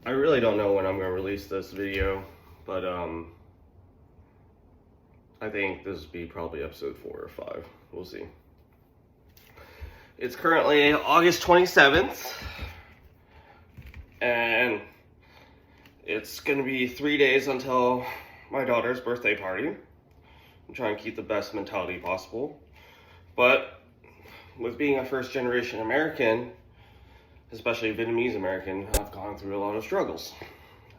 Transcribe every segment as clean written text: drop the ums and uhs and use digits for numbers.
I really don't know when I'm going to release this video, but I think this will be probably episode 4 or 5. We'll see. It's currently August 27th, and it's going to be 3 days until my daughter's birthday party. I'm trying to keep the best mentality possible, but with being a first-generation American, especially Vietnamese American, I've gone through a lot of struggles,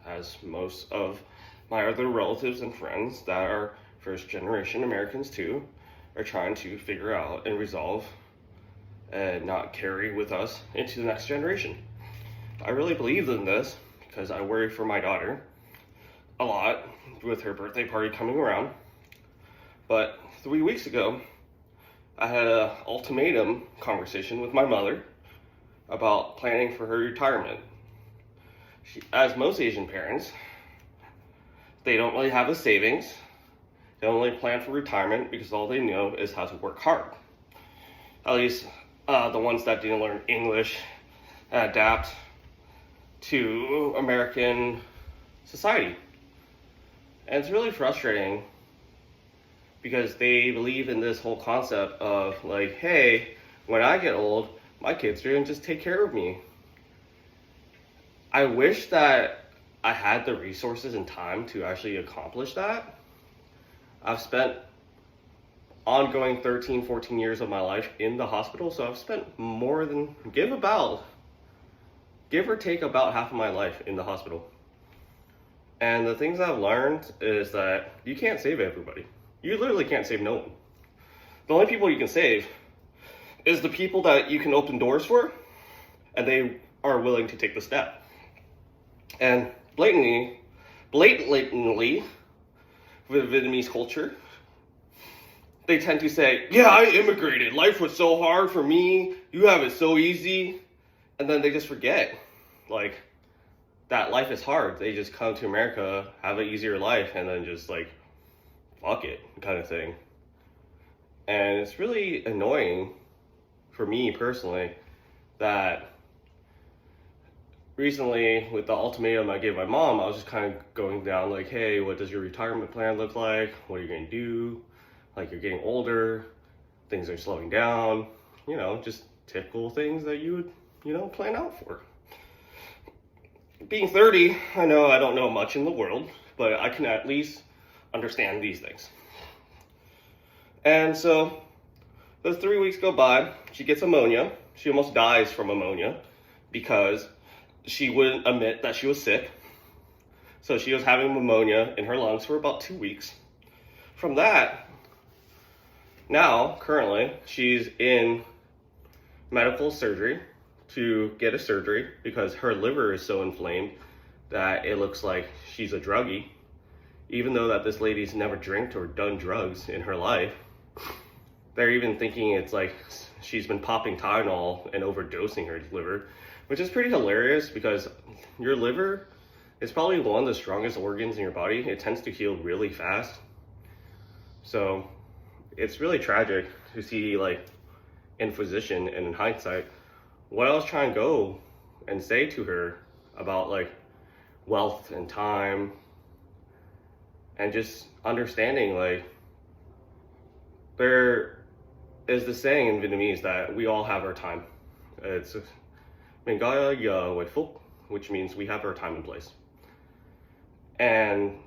as most of my other relatives and friends that are first-generation Americans too are trying to figure out and resolve and not carry with us into the next generation. I really believe in this because I worry for my daughter a lot with her birthday party coming around. But 3 weeks ago, I had an ultimatum conversation with my mother about planning for her retirement. As most Asian parents, they don't really have a savings. They don't really plan for retirement because all they know is how to work hard. At least the ones that didn't learn English and adapt to American society. And it's really frustrating because they believe in this whole concept of like, hey, when I get old, my kids are going to just take care of me. I wish that I had the resources and time to actually accomplish that. I've spent ongoing 13, 14 years of my life in the hospital, so I've spent more than, give or take about half of my life in the hospital. And the things I've learned is that you can't save everybody. You literally can't save no one. The only people you can save is the people that you can open doors for, and they are willing to take the step. And blatantly, with Vietnamese culture, they tend to say, yeah, I immigrated. Life was so hard for me. You have it so easy. And then they just forget, like, that life is hard. They just come to America, have an easier life, and then just, like, fuck it kind of thing. And it's really annoying for me personally that recently with the ultimatum I gave my mom, I was just kind of going down like, hey, what does your retirement plan look like? What are you going to do? Like, you're getting older, things are slowing down, just typical things that you would, plan out for. Being 30, I know I don't know much in the world, but I can at least understand these things. And so those 3 weeks go by, she gets pneumonia. She almost dies from pneumonia because she wouldn't admit that she was sick. So she was having pneumonia in her lungs for about 2 weeks. From that, now, currently, she's in medical surgery to get a surgery because her liver is so inflamed that it looks like she's a druggie. Even though that this lady's never drank or done drugs in her life, they're even thinking it's like she's been popping Tylenol and overdosing her liver, which is pretty hilarious because your liver is probably one of the strongest organs in your body. It tends to heal really fast. So it's really tragic to see, like, in physician and in hindsight, what I was trying to go and say to her about, like, wealth and time and just understanding, like, there is the saying in Vietnamese that we all have our time. It's "Mình có giờ với phúc," which means we have our time and place. And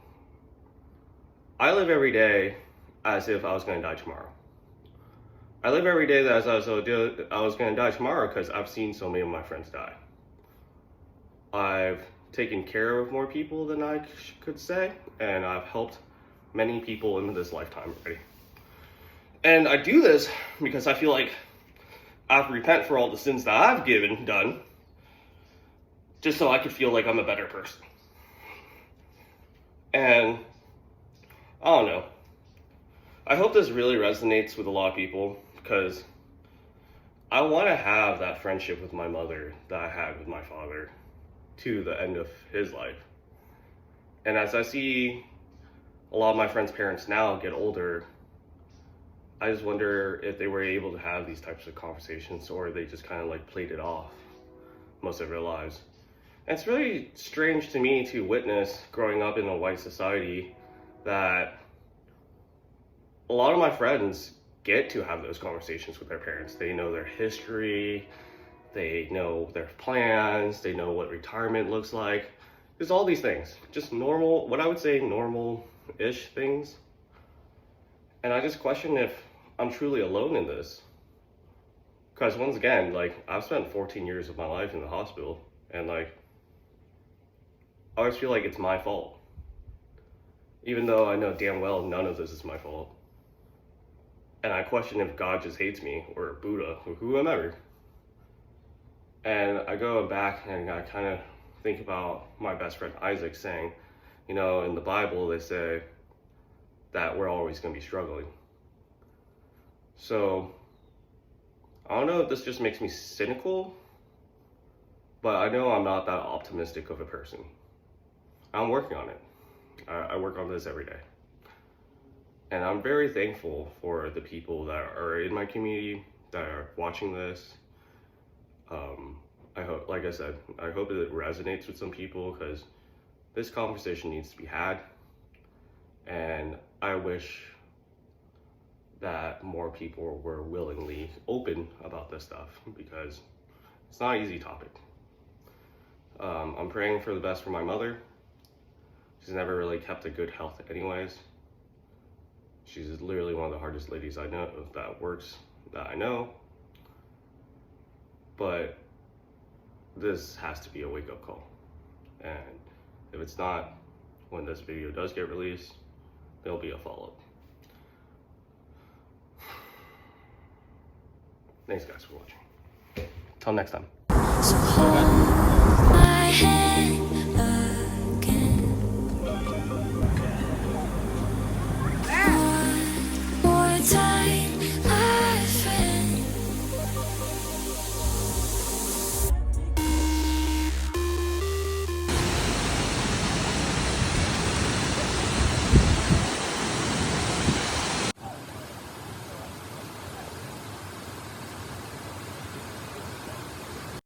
I live every day as if I was going to die tomorrow. I live every day as I was going to die tomorrow because I've seen so many of my friends die. I've taken care of more people than I could say, and I've helped many people in this lifetime already. And I do this because I feel like I have to repent for all the sins that I've done, just so I could feel like I'm a better person. And I don't know. I hope this really resonates with a lot of people because I want to have that friendship with my mother that I had with my father to the end of his life. And as I see a lot of my friends' parents now get older, I just wonder if they were able to have these types of conversations or they just kind of like played it off most of their lives. And it's really strange to me to witness growing up in a white society that a lot of my friends get to have those conversations with their parents. They know their history, they know their plans, they know what retirement looks like. There's all these things, just normal, what I would say normal-ish things. And I just question if I'm truly alone in this. Because once again, like, I've spent 14 years of my life in the hospital, and like, I always feel like it's my fault. Even though I know damn well none of this is my fault. And I question if God just hates me, or Buddha, or whoever. And I go back and I kind of think about my best friend Isaac saying, you know, in the Bible they say that we're always going to be struggling. So, I don't know if this just makes me cynical, but I know I'm not that optimistic of a person. I'm working on it. I work on this every day. And I'm very thankful for the people that are in my community that are watching this. I hope, like I said, I hope it resonates with some people because this conversation needs to be had. And I wish that more people were willingly open about this stuff because it's not an easy topic. I'm praying for the best for my mother. She's never really kept a good health anyways. She's literally one of the hardest ladies I know that I know. But this has to be a wake-up call. And if it's not, when this video does get released, there'll be a follow-up. Thanks guys for watching. Till next time.